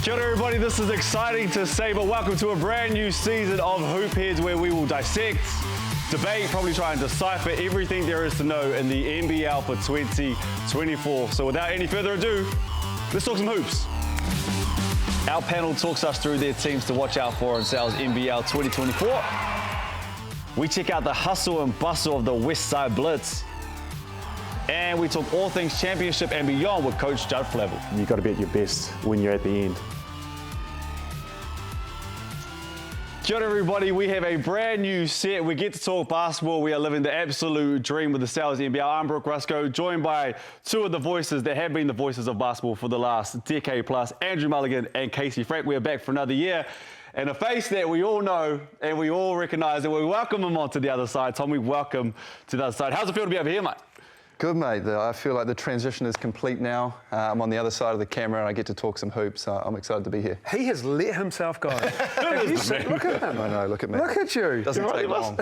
Kia ora everybody, this is exciting to say, but welcome to a brand new season of Hoop Heads where we will dissect, debate, probably try and decipher everything there is to know in the NBL for 2024. So without any further ado, let's talk some hoops. Our panel talks us through their teams to watch out for in Sal's NBL 2024. We check out the hustle and bustle of the Westside Blitz. And we talk all things championship and beyond with Coach Judd Flavell. You've got to be at your best when you're at the end. Kia ora everybody, we have a brand new set. We get to talk basketball. We are living the absolute dream with the Sal's NBL. I'm Brook Ruscoe, joined by two of the voices that have been the voices of basketball for the last decade plus, Andrew Mulligan and Casey Frank. We are back for another year. And a face that we all know and we all recognise, and we welcome him on to the other side. Tommy, welcome to the other side. How's it feel to be over here, mate? Good, mate. I feel like the transition is complete now. I'm on the other side of the camera and I get to talk some hoops. So I'm excited to be here. He has let himself go. Have you seen, look at him. I know, look at me. Look at you. Doesn't take long.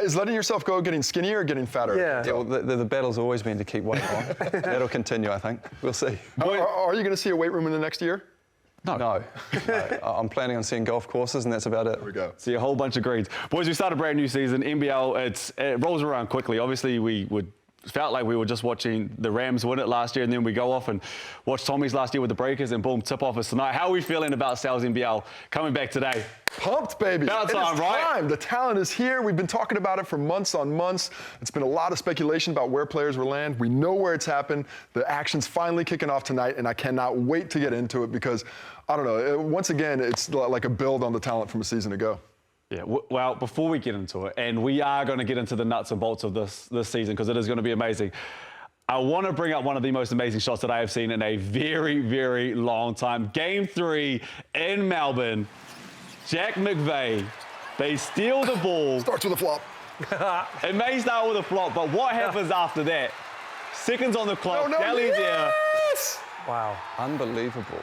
Is letting yourself go getting skinnier or getting fatter? Yeah. Well, the battle's always been to keep weight on. That'll continue, I think. We'll see. Are you going to see a weight room in the next year? No. I'm planning on seeing golf courses and that's about it. There we go. See a whole bunch of greens. Boys, we start a brand new season. NBL, it rolls around quickly. Obviously, we felt like we were just watching the Rams win it last year, and then we go off and watch Tommy's last year with the Breakers, and boom, tip-off is tonight. How are we feeling about Sal's NBL coming back today? Pumped, baby. About time, it is right? time. The talent is here. We've been talking about it for months on months. It's been a lot of speculation about where players will land. We know where it's happened. The action's finally kicking off tonight, and I cannot wait to get into it because, I don't know, once again, it's like a build on the talent from a season ago. Yeah, well, before we get into it, and we are going to get into the nuts and bolts of this season because it is going to be amazing, I want to bring up one of the most amazing shots that I have seen in a very, very long time. Game 3 in Melbourne. Jack McVey, they steal the ball. Starts with a flop. It may start with a flop, but what happens after that? Seconds on the clock, Kelly's there. Yes! Wow. Unbelievable.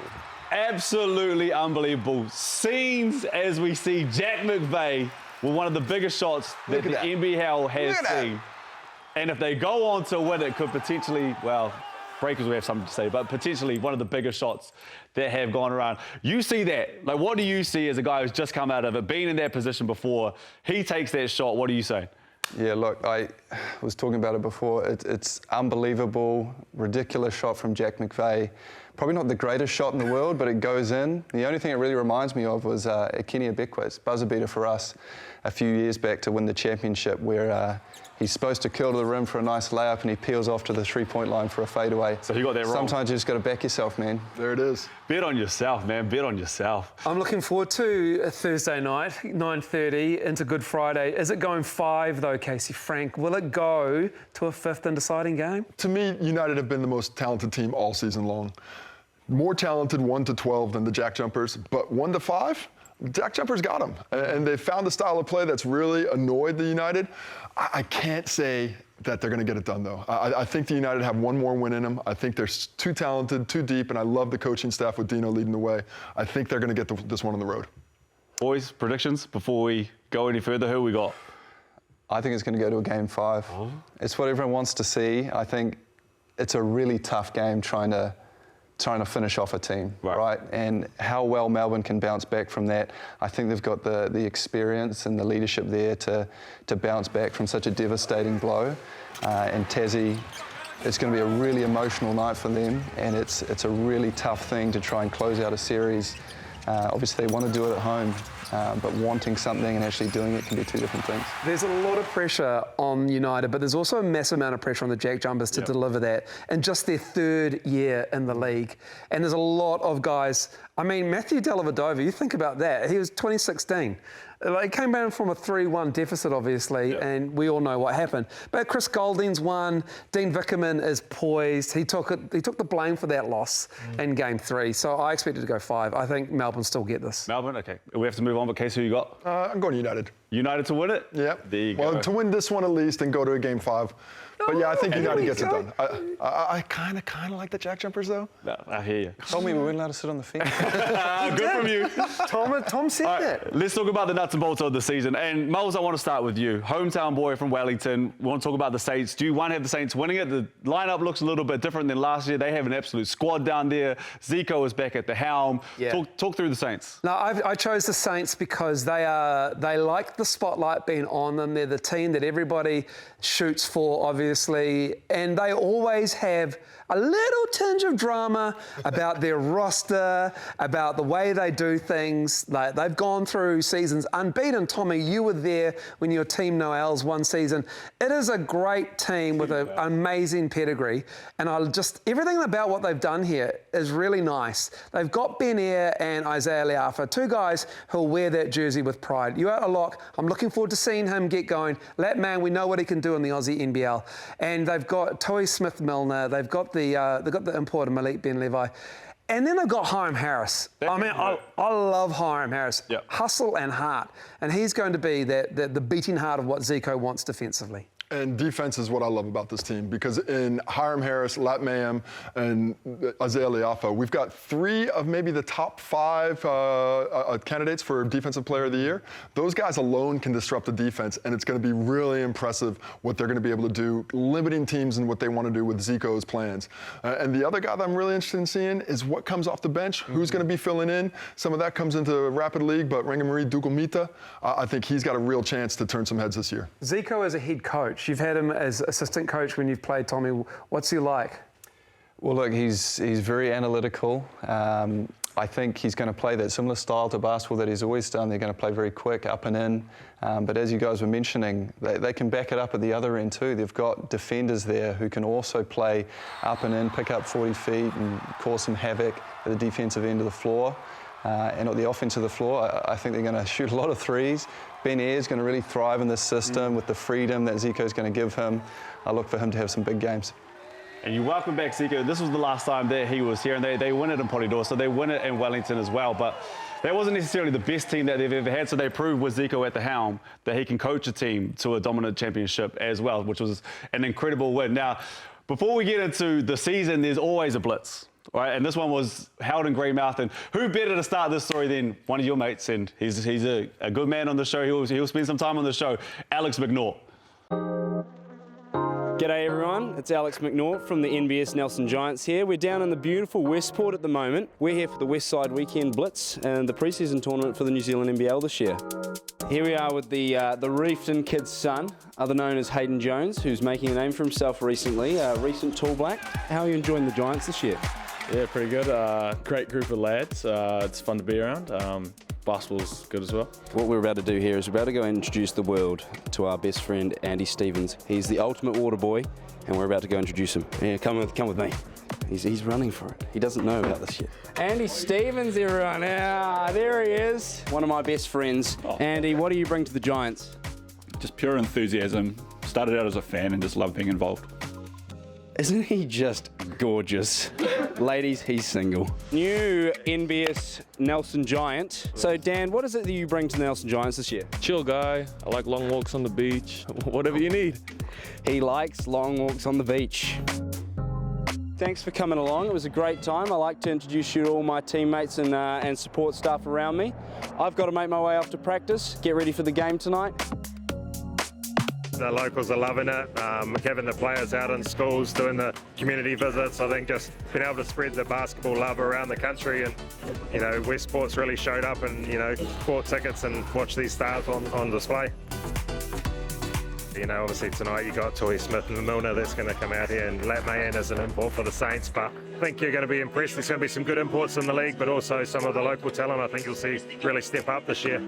Absolutely unbelievable. Scenes as we see Jack McVey with one of the biggest shots that the NBL has seen. And if they go on to win, it could potentially, well, Breakers will have something to say, but potentially one of the biggest shots that have gone around. You see that. Like, what do you see as a guy who's just come out of it, been in that position before? He takes that shot. What do you say? Yeah, look, I was talking about it before. It's unbelievable, ridiculous shot from Jack McVey. Probably not the greatest shot in the world, but it goes in. The only thing it really reminds me of was Kenny Abekw's buzzer beater for us a few years back to win the championship, where he's supposed to curl to the rim for a nice layup and he peels off to the three-point line for a fadeaway. So you got that wrong. Sometimes you just got to back yourself, man. There it is. Bet on yourself, man. Bet on yourself. I'm looking forward to a Thursday night, 9:30 into Good Friday. Is it going 5 though, Casey Frank? Will it go to a 5th and deciding game? To me, United have been the most talented team all season long. More talented 1 to 12 than the Jack Jumpers, but 1 to 5? Jack Jumpers got them, and they've found the style of play that's really annoyed the United. I can't say that they're going to get it done, though. I think the United have one more win in them. I think they're too talented, too deep, and I love the coaching staff with Dino leading the way. I think they're going to get this one on the road. Boys, predictions before we go any further. Who we got? I think it's going to go to a game 5. Oh. It's what everyone wants to see. I think it's a really tough game trying to finish off a team, right? And how well Melbourne can bounce back from that. I think they've got the experience and the leadership there to bounce back from such a devastating blow. And Tassie, it's going to be a really emotional night for them, and it's a really tough thing to try and close out a series. Obviously, they want to do it at home, but wanting something and actually doing it can be two different things. There's a lot of pressure on United, but there's also a massive amount of pressure on the Jack Jumpers to deliver that in just their 3rd year in the league. And there's a lot of guys. I mean, Matthew Dellavedova, you think about that. He was 2016. It came down from a 3-1 deficit, obviously, and we all know what happened. But Chris Golding's won. Dean Vickerman is poised. He took the blame for that loss in Game 3. So I expect it to go 5. I think Melbourne still get this. Melbourne, okay. We have to move on, but Casey, who you got? I'm going United. United to win it? Yep. There you well, go. To win this one at least and go to a game 5. But yeah, I think United gets it done. I kind of like the Jack Jumpers, though. No, I hear you. Told me we weren't allowed to sit on the fence. Good from you. Tom said that. Let's talk about the nuts and bolts of the season. And Moles, I want to start with you. Hometown boy from Wellington. We want to talk about the Saints. Do you, one, have the Saints winning it? The lineup looks a little bit different than last year. They have an absolute squad down there. Zico is back at the helm. Yeah. Talk through the Saints. No, I chose the Saints because they like the spotlight being on them. They're the team that everybody shoots for, obviously, and they always have a little tinge of drama about their roster, about the way they do things. Like, they've gone through seasons unbeaten. Tommy, you were there when your team Noel's one season. It is a great team with an amazing pedigree, and everything about what they've done here is really nice. They've got Ben Ayre and Isaiah Leafa, two guys who'll wear that jersey with pride. You out a lock. I'm looking forward to seeing him get going. That man, we know what he can do in the Aussie NBL. And they've got Toi Smith-Milner. They've got the importer Malik Ben Levi. And then they've got Hiram Harris. I love Hiram Harris. Yep. Hustle and heart. And he's going to be the beating heart of what Zico wants defensively. And defense is what I love about this team, because in Hiram Harris, Lat Mayhem, and Isaiah Leafa, we've got 3 of maybe the top 5 candidates for Defensive Player of the Year. Those guys alone can disrupt the defense, and it's going to be really impressive what they're going to be able to do, limiting teams and what they want to do with Zico's plans. And the other guy that I'm really interested in seeing is what comes off the bench, who's going to be filling in. Some of that comes into Rapid League, but Rangamari Dukumita, I think he's got a real chance to turn some heads this year. Zico as a head coach. You've had him as assistant coach when you've played, Tommy. What's he like? Well, look, he's very analytical. I think he's going to play that similar style to basketball that he's always done. They're going to play very quick, up and in. But as you guys were mentioning, they can back it up at the other end too. They've got defenders there who can also play up and in, pick up 40 feet and cause some havoc at the defensive end of the floor. And at the offensive of the floor, I think they're going to shoot a lot of threes. Ben Ayre is going to really thrive in this system with the freedom that Zico's going to give him. I look for him to have some big games. And you welcome back Zico. This was the last time that he was here, and they win it in Polydor, so they win it in Wellington as well. But that wasn't necessarily the best team that they've ever had, so they proved with Zico at the helm that he can coach a team to a dominant championship as well, which was an incredible win. Now, before we get into the season, there's always a blitz. Right, and this one was held in Greymouth, and who better to start this story than one of your mates, and he's a good man on the show. He'll spend some time on the show, Alex McNaught. G'day everyone, it's Alex McNaught from the NBS Nelson Giants here. We're down in the beautiful Westport at the moment. We're here for the Westside Weekend Blitz and the pre-season tournament for the New Zealand NBL this year. Here we are with the Reefton kid's son, other known as Hayden Jones, who's making a name for himself recently, a recent Tall Black. How are you enjoying the Giants this year? Yeah, pretty good. Great group of lads. It's fun to be around. Basketball's good as well. What we're about to do here is we're about to go and introduce the world to our best friend, Andy Stevens. He's the ultimate water boy, and we're about to go introduce him. Yeah, come with me. He's running for it. He doesn't know about this yet. Andy Stevens, everyone. Ah, there he is. One of my best friends. Andy, what do you bring to the Giants? Just pure enthusiasm. Started out as a fan and just loved being involved. Isn't he just gorgeous? Ladies, he's single. New NBS Nelson Giant. So, Dan, what is it that you bring to the Nelson Giants this year? Chill guy. I like long walks on the beach. Whatever you need. He likes long walks on the beach. Thanks for coming along. It was a great time. I like to introduce you to all my teammates and support staff around me. I've got to make my way off to practice, get ready for the game tonight. The locals are loving it, having the players out in schools, doing the community visits. I think just being able to spread the basketball love around the country, and Westport's really showed up and bought tickets and watched these stars on display. Obviously tonight you got Toi Smith-Milner that's going to come out here, and Lat Mayan is an import for the Saints, but I think you're going to be impressed. There's going to be some good imports in the league, but also some of the local talent I think you'll see really step up this year.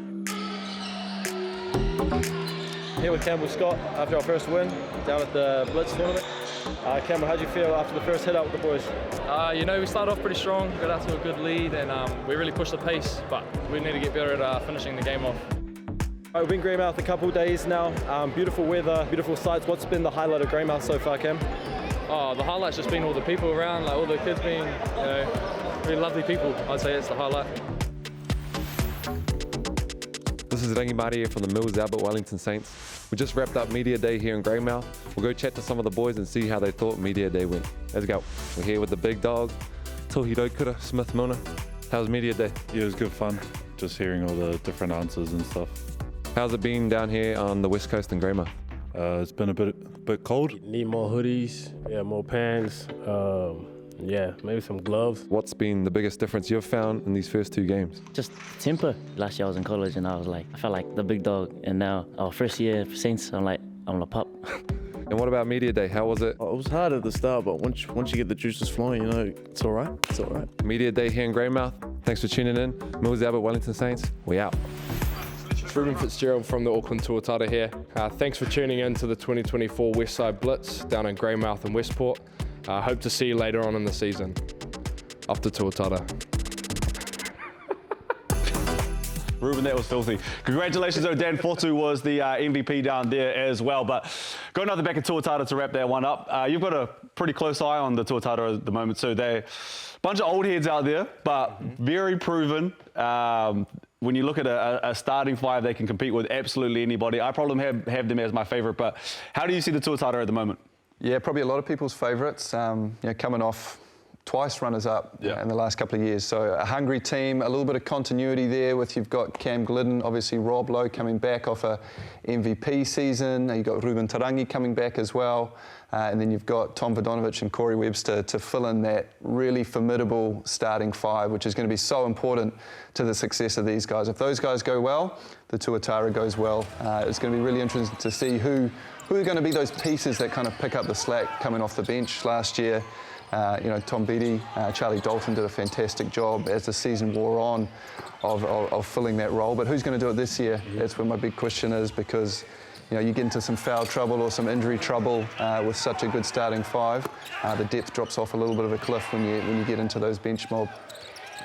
Here with Campbell Scott after our first win down at the Blitz tournament. Campbell, how did you feel after the first hit out with the boys? We started off pretty strong, got out to a good lead, and we really pushed the pace, but we need to get better at finishing the game off. We've been in Greymouth a couple of days now. Beautiful weather, beautiful sights. What's been the highlight of Greymouth so far, Cam? The highlight's just been all the people around, like all the kids being, really lovely people. I'd say it's the highlight. This is Rangi Mari here from the Mills Albert Wellington Saints. We just wrapped up Media Day here in Greymouth. We'll go chat to some of the boys and see how they thought Media Day went. Let's go. We're here with the big dog, Tohiro Kura Smith Mona. How's Media Day? Yeah, it was good fun, just hearing all the different answers and stuff. How's it been down here on the West Coast in Greymouth? It's been a bit cold. Need more hoodies, more pants, maybe some gloves. What's been the biggest difference you've found in these first 2 games? Just temper. Last year I was in college and I felt like the big dog, and now our first year for Saints, I'm the pup. And what about Media Day? How was it? It was hard at the start, but once you get the juices flowing, it's all right. It's all right. Media Day here in Greymouth. Thanks for tuning in. Mills Albert Wellington Saints, we out. Ruben Fitzgerald from the Auckland Tuatara here. Thanks for tuning in to the 2024 Westside Blitz down in Greymouth and Westport. Hope to see you later on in the season. Off to Tuatara. Ruben, that was filthy. Congratulations, Dan Fortu was the MVP down there as well. But going out the back of Tuatara to wrap that one up, you've got a pretty close eye on the Tuatara at the moment. So they're a bunch of old heads out there, but very proven. When you look at a starting 5, they can compete with absolutely anybody. I probably have them as my favourite, but how do you see the Tuatara at the moment? Yeah, probably a lot of people's favourites. Coming off twice runners-up in the last couple of years. So a hungry team, a little bit of continuity there you've got Cam Glidden, obviously Rob Lowe coming back off a MVP season. You've got Ruben Tarangi coming back as well. And then you've got Tom Vodonovich and Corey Webster to fill in that really formidable starting 5, which is going to be so important to the success of these guys. If those guys go well, the Tuatara goes well. It's going to be really interesting to see who are going to be those pieces that kind of pick up the slack coming off the bench last year. Tom Beattie, Charlie Dalton did a fantastic job as the season wore on of filling that role. But who's going to do it this year? That's where my big question is, because you get into some foul trouble or some injury trouble with such a good starting 5. The depth drops off a little bit of a cliff when you get into those bench mob.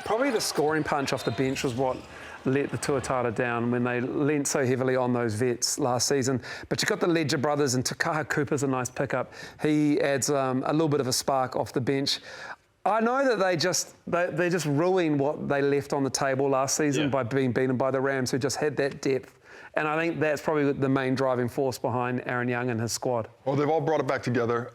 Probably the scoring punch off the bench was what let the Tuatara down when they leant so heavily on those vets last season. But you've got the Ledger brothers, and Takaha Cooper's a nice pickup. He adds a little bit of a spark off the bench. I know that they just ruined what they left on the table last season by being beaten by the Rams, who just had that depth. And I think that's probably the main driving force behind Aaron Young and his squad. Well, they've all brought it back together.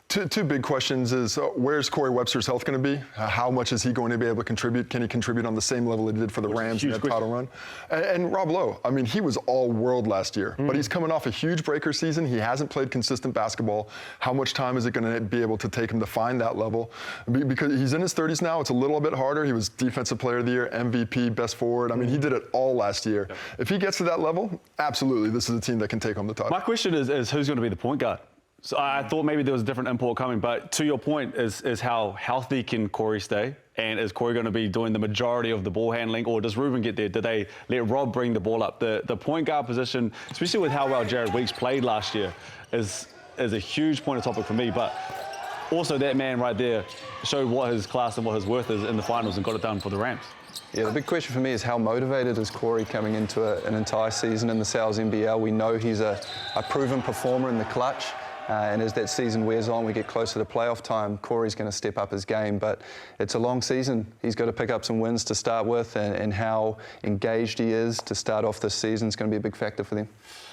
Two big questions is where's Corey Webster's health going to be? How much is he going to be able to contribute? Can he contribute on the same level he did for the Rams in that title run? And Rob Lowe, he was all-world last year, but he's coming off a huge breaker season. He hasn't played consistent basketball. How much time is it going to be able to take him to find that level? Because he's in his 30s now, it's a little bit harder. He was Defensive Player of the Year, MVP, Best Forward. He did it all last year. If he gets to that level, absolutely, this is a team that can take home the title. My question is who's going to be the point guard? So I thought maybe there was a different import coming, but to your point is how healthy can Corey stay? And is Corey going to be doing the majority of the ball handling, or does Ruben get there? Do they let Rob bring the ball up? The point guard position, especially with how well Jared Weeks played last year, is a huge point of topic for me. But also that man right there showed what his class and what his worth is in the finals and got it done for the Rams. Yeah, the big question for me is how motivated is Corey coming into an entire season in the Sal's NBL? We know he's a proven performer in the clutch. And as that season wears on, we get closer to playoff time, Corey's going to step up his game. But it's a long season. He's got to pick up some wins to start with, and how engaged he is to start off this season is going to be a big factor for them.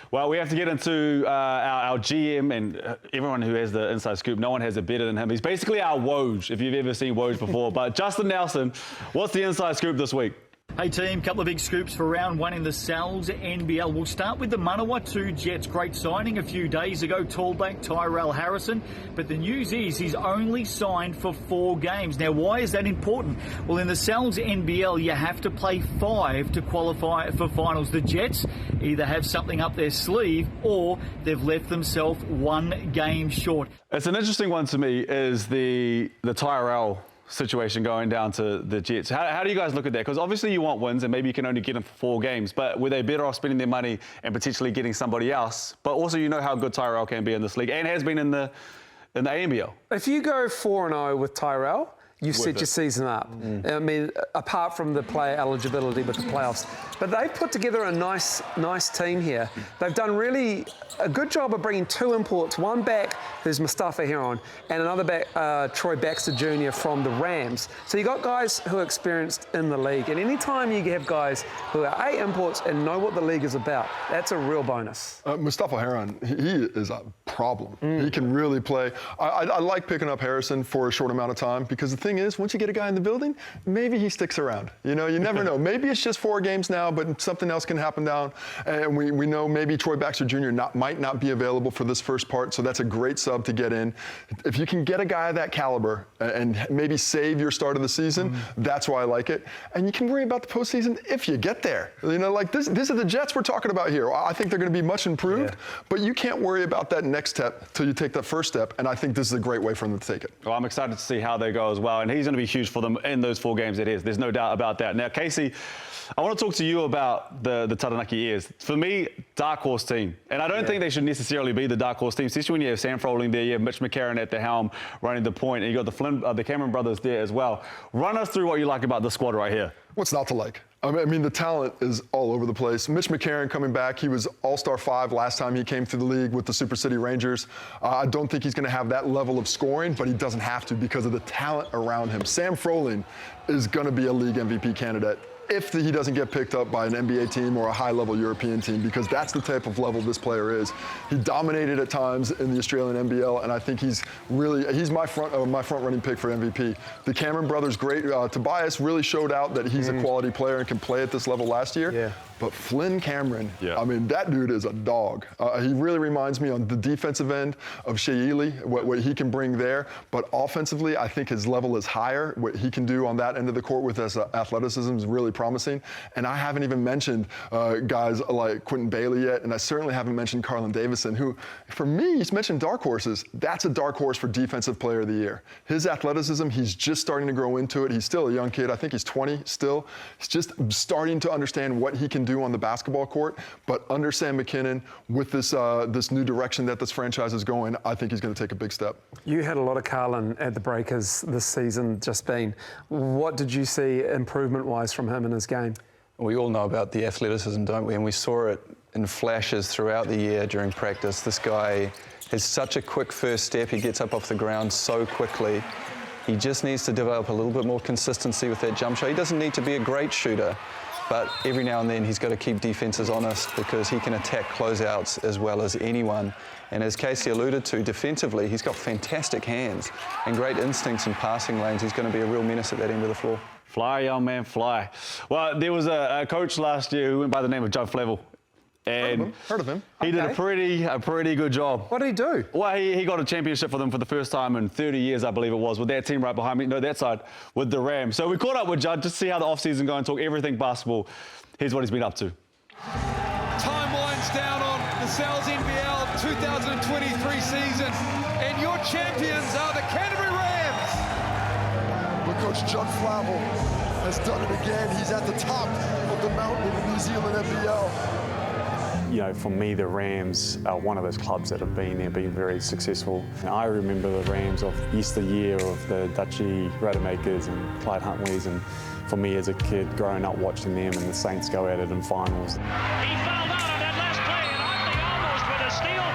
Well, we have to get into our GM and everyone who has the inside scoop. No one has it better than him. He's basically our Woj, if you've ever seen Woj before. But Justin Nelson, what's the inside scoop this week? Hey team, couple of big scoops for round 1 in the Sal's NBL. We'll start with the Manawa 2 Jets. Great signing a few days ago, tallback Tyrell Harrison. But the news is he's only signed for 4 games. Now, why is that important? Well, in the Sal's NBL, you have to play 5 to qualify for finals. The Jets either have something up their sleeve or they've left themselves 1 game short. It's an interesting one to me is the Tyrell situation going down to the Jets. How do you guys look at that? Because obviously you want wins and maybe you can only get them for 4 games, but were they better off spending their money and potentially getting somebody else? But also you know how good Tyrell can be in this league and has been in the ANBL. If you go 4-0 with Tyrell, you've set your season up. I mean, apart from the player eligibility with the playoffs. But they've put together a nice team here. They've done really a good job of bringing 2 imports, one back who's Mustafa Heron, and another back, Troy Baxter Jr. from the Rams. So you got guys who are experienced in the league. And anytime you have guys who are imports and know what the league is about, that's a real bonus. Mustafa Heron, he is a problem. He can really play. I like picking up Harrison for a short amount of time because the thing is, once you get a guy in the building, maybe he sticks around. You know, you never know. Maybe it's just 4 games now, but something else can happen down. And we know maybe Troy Baxter Jr. might not be available for this first part, so that's a great sub to get in. If you can get a guy of that caliber and maybe save your start of the season, that's why I like it. And you can worry about the postseason if you get there. You know, like this are the Jets we're talking about here. I think they're going to be much improved, but you can't worry about that next step till you take that first step, and I think this is a great way for them to take it. Well, I'm excited to see how they go as well, and he's going to be huge for them in those 4 games it is. There's no doubt about that. Now, Casey, I want to talk to you about the Taranaki Ears. For me, dark horse team. And I don't think they should necessarily be the dark horse team, especially when you have Sam Froling there, you have Mitch McCarron at the helm running the point, and you got the Cameron brothers there as well. Run us through what you like about the squad right here. What's not to like? I mean, the talent is all over the place. Mitch McCarron coming back. He was All-Star 5 last time he came through the league with the Super City Rangers. I don't think he's going to have that level of scoring, but he doesn't have to because of the talent around him. Sam Froling is going to be a league MVP candidate if he doesn't get picked up by an NBA team or a high-level European team, because that's the type of level this player is. He dominated at times in the Australian NBL, and I think he's my front-running pick for MVP. The Cameron brothers, great. Tobias really showed out that he's a quality player and can play at this level last year. Yeah. But Flynn Cameron, I mean, that dude is a dog. He really reminds me on the defensive end of Shea Ely, what he can bring there. But offensively, I think his level is higher. What he can do on that end of the court with his athleticism is really promising. And I haven't even mentioned guys like Quentin Bailey yet, and I certainly haven't mentioned Carlin Davison, who, for me, he's mentioned dark horses. That's a dark horse for Defensive Player of the Year. His athleticism, he's just starting to grow into it. He's still a young kid. I think he's 20 still. He's just starting to understand what he can do on the basketball court, but under Sam McKinnon, with this new direction that this franchise is going, I think he's going to take a big step. You had a lot of Carlin at the Breakers this season just been. What did you see improvement-wise from him in his game? We all know about the athleticism, don't we? And we saw it in flashes throughout the year during practice. This guy has such a quick first step. He gets up off the ground so quickly. He just needs to develop a little bit more consistency with that jump shot. He doesn't need to be a great shooter, but every now and then he's got to keep defenses honest because he can attack closeouts as well as anyone. And as Casey alluded to, defensively, he's got fantastic hands and great instincts in passing lanes. He's going to be a real menace at that end of the floor. Fly, young man, fly. Well, there was a coach last year who went by the name of Judd Flavell. And heard of him. He did a pretty good job. What did he do? Well, he got a championship for them for the first time in 30 years, I believe it was, with that team right behind me. No, that side, with the Rams. So we caught up with Judd just to see how the offseason going, talk everything basketball. Here's what he's been up to. Time winds down on the Sal's NBL 2023 season, and your champions are the Canterbury Rams. But Coach Judd Flavell has done it again. He's at the top of the mountain in the New Zealand NBL. You know, for me, the Rams are one of those clubs that have been there, been very successful. And I remember the Rams of yesteryear, of the Dutchie Rademakers and Clyde Huntleys, and for me as a kid growing up watching them and the Saints go at it in finals. He fouled out on that last play, and Hartley almost with a steal.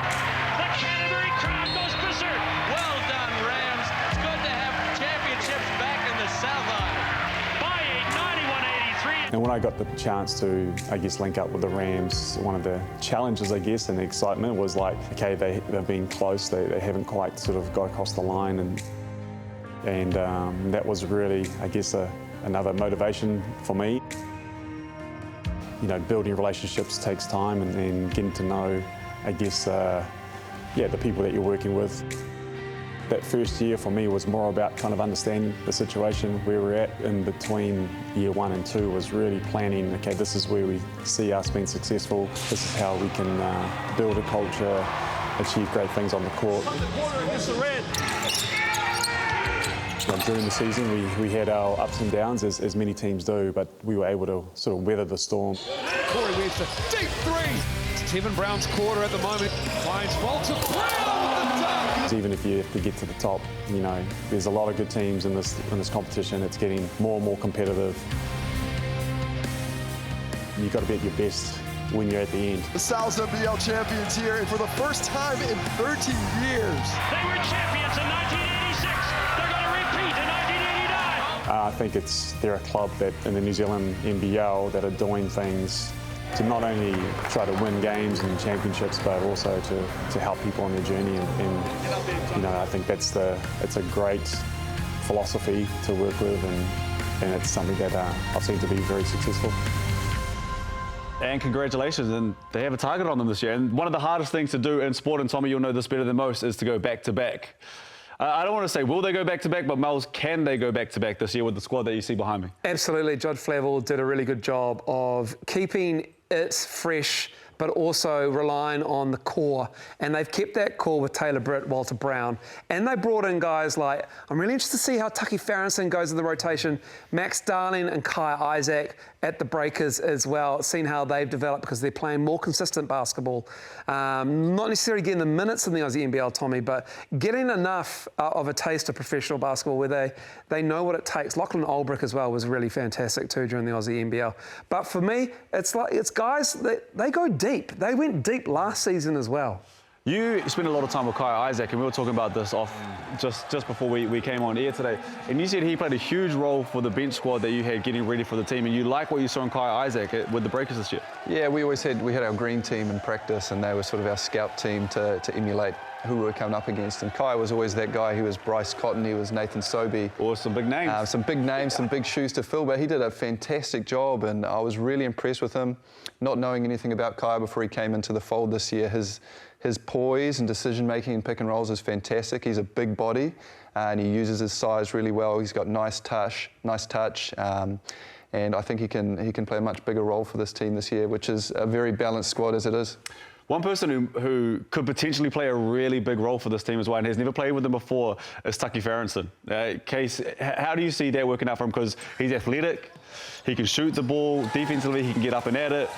The Canterbury crowd goes berserk. Well done, Rams. It's good to have championships back in the South Island. By a 91-83. And when I got the chance to, I guess, link up with the Rams, one of the challenges, I guess, and the excitement was like, okay, they've been close, they haven't quite sort of got across the line, and that was really, I guess, another motivation for me. You know, building relationships takes time, and then getting to know, I guess, the people that you're working with. That first year for me was more about kind of understanding the situation where we're at in between year 1 and 2 was really planning, okay, this is where we see us being successful, this is how we can build a culture, achieve great things on the court. During the season, we had our ups and downs, as many teams do, but we were able to sort of weather the storm. Corey Webster, deep three. It's Kevin Brown's quarter at the moment. Finds Walter Brown with the dunk. even if you have to get to the top, you know, there's a lot of good teams in this competition. It's getting more and more competitive. You've got to be at your best when you're at the end. The Sal's NBL champions here, and for the first time in 13 years. They were champions in 1986. They're going to repeat in 1989. I think they're a club that in the New Zealand NBL that are doing things to not only try to win games and championships, but also to help people on their journey. And you know, I think it's a great philosophy to work with, and it's something that I've seen to be very successful. And congratulations, and they have a target on them this year. And one of the hardest things to do in sport, and Tommy, you'll know this better than most, is to go back-to-back. I don't want to say will they go back-to-back, but Mels, can they go back-to-back this year with the squad that you see behind me? Absolutely. Judd Flavell did a really good job of keeping it fresh, but also relying on the core. And they've kept that core with Taylor Britt, Walter Brown. And they brought in guys like, I'm really interested to see how Tucky Farrington goes in the rotation, Max Darling and Kai Isaac at the breakers as well, seeing how they've developed because they're playing more consistent basketball. Not necessarily getting the minutes in the Aussie NBL, Tommy, but getting enough of a taste of professional basketball where they know what it takes. Lachlan Olbrich as well was really fantastic too during the Aussie NBL. But for me, it's guys that they go deep. They went deep last season as well. You spent a lot of time with Kai Isaac, and we were talking about this off just before we came on air today. And you said he played a huge role for the bench squad that you had getting ready for the team, and you like what you saw in Kai Isaac with the Breakers this year. Yeah, we had our green team in practice, and they were sort of our scout team to emulate who we were coming up against. And Kai was always that guy. He was Bryce Cotton, he was Nathan Sobey. Or some big names. Some big shoes to fill, but he did a fantastic job, and I was really impressed with him. Not knowing anything about Kai before he came into the fold this year, his poise and decision-making in pick and rolls is fantastic. He's a big body, and he uses his size really well. He's got nice touch, and I think he can play a much bigger role for this team this year, which is a very balanced squad as it is. One person who could potentially play a really big role for this team as well, and has never played with them before, is Tucky Farrington. Case, how do you see that working out for him? Because he's athletic, he can shoot the ball, defensively he can get up and at it.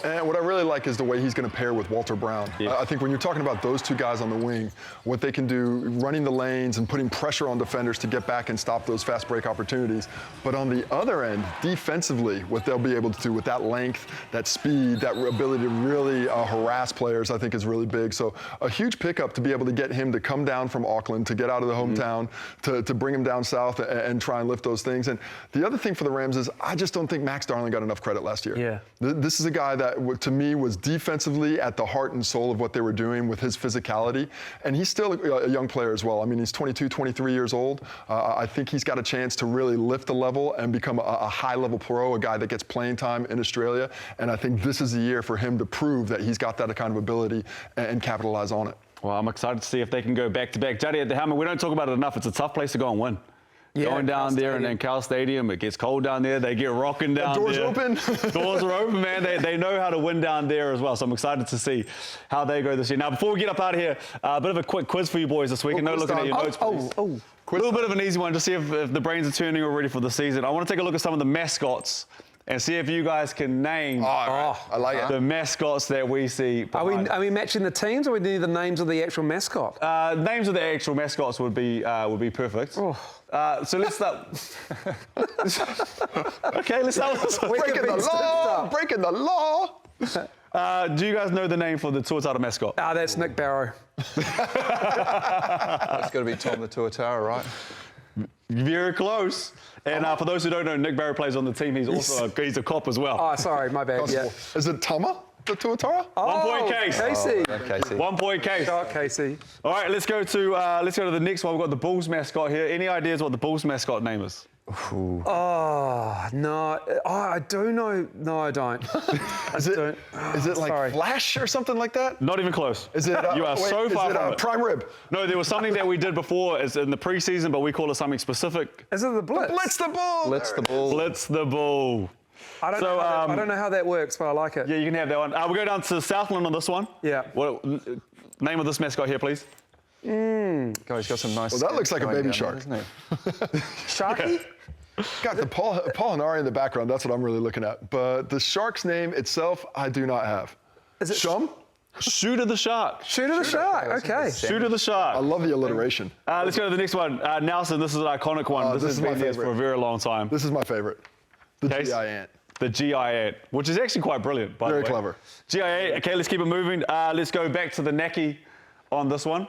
And what I really like is the way he's going to pair with Walter Brown. Yeah. I think when you're talking about those two guys on the wing, what they can do running the lanes and putting pressure on defenders to get back and stop those fast break opportunities. But on the other end, defensively, what they'll be able to do with that length, that speed, that ability to really harass players, I think is really big. So a huge pickup to be able to get him to come down from Auckland, to get out of the hometown, to bring him down south and try and lift those things. And the other thing for the Rams is I just don't think Max Darling got enough credit last year. Yeah. This is a guy that, to me, was defensively at the heart and soul of what they were doing with his physicality. And he's still a young player as well. I mean, he's 22, 23 years old. I think he's got a chance to really lift the level and become a high-level pro, a guy that gets playing time in Australia. And I think this is the year for him to prove that he's got that kind of ability and capitalize on it. Well, I'm excited to see if they can go back-to-back. Juddy, at the helmet, we don't talk about it enough. It's a tough place to go and win. Yeah, going down there and then Cal Stadium, it gets cold down there. They get rocking down doors there. Open. Doors are open, man. They know how to win down there as well. So I'm excited to see how they go this year. Now, before we get up out of here, a bit of a quick quiz for you boys this week. And no looking at your notes, please. A little bit of an easy one to see if the brains are turning already for the season. I want to take a look at some of the mascots and see if you guys can name I like it. The mascots that we see. Are we matching the teams, or we need the names of the actual mascot? Names of the actual mascots would be perfect. Oh. So let's start. Okay, let's start with this one. Breaking the law. Do you guys know the name for the Tuatara mascot? That's Nick Barrow. It's got to be Tom the Tuatara, right? Very close. And for those who don't know, Nick Barrow plays on the team. He's also he's a cop as well. Oh, sorry, my bad. Yeah. Is it Tama the Tuatara? 1 point case. Casey. Casey. 1 point case. Shot, Casey. All right, let's go to the next one. We've got the Bulls mascot here. Any ideas what the Bulls mascot name is? Ooh. Oh, no. Oh, I do know. No, I don't. Is it like Flash or something like that? Not even close. Is it? You are so far from it. Prime Rib? No, there was something that we did before in the preseason, but we call it something specific. Is it the Blitz? Blitz the Bull. Blitz the Bull. Blitz the Bull. I don't know how that works, but I like it. Yeah, you can have that one. We'll go down to Southland on this one. Yeah. Name of this mascot here, please. God, he's got some nice. Well, that looks like a baby shark, isn't it? Sharky? Got the Paul Hanari in the background. That's what I'm really looking at. But the shark's name itself, I do not have. Is it Shum? Shooter the Shark. Shooter the Shark, okay. Shooter the Shark. I love the alliteration. Let's go to the next one. Nelson, this is an iconic one. This has been here for a very long time. This is my favorite. The GI ant. The GI ant, which is actually quite brilliant, by the way. Very clever. GI ant. Okay, let's keep it moving. Let's go back to the Naki on this one.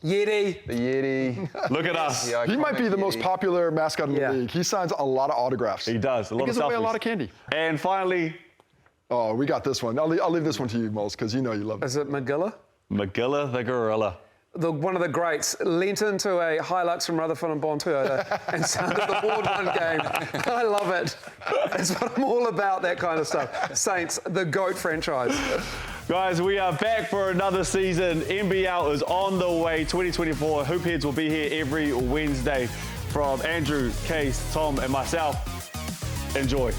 Yeti. The Yeti. Look at us. He might be the most popular mascot in the league. He signs a lot of autographs. He does. He gives away a lot of candy. And finally... Oh, we got this one. I'll leave this one to you, Moles, because you know you love it. Is it Magilla? Magilla the gorilla. One of the greats leant into a Hilux from Rutherford and Bontour and started the board one game. I love it. That's what I'm all about, that kind of stuff. Saints, the GOAT franchise. Guys, we are back for another season. NBL is on the way. 2024 Hoopheads will be here every Wednesday. From Andrew, Case, Tom, and myself, enjoy.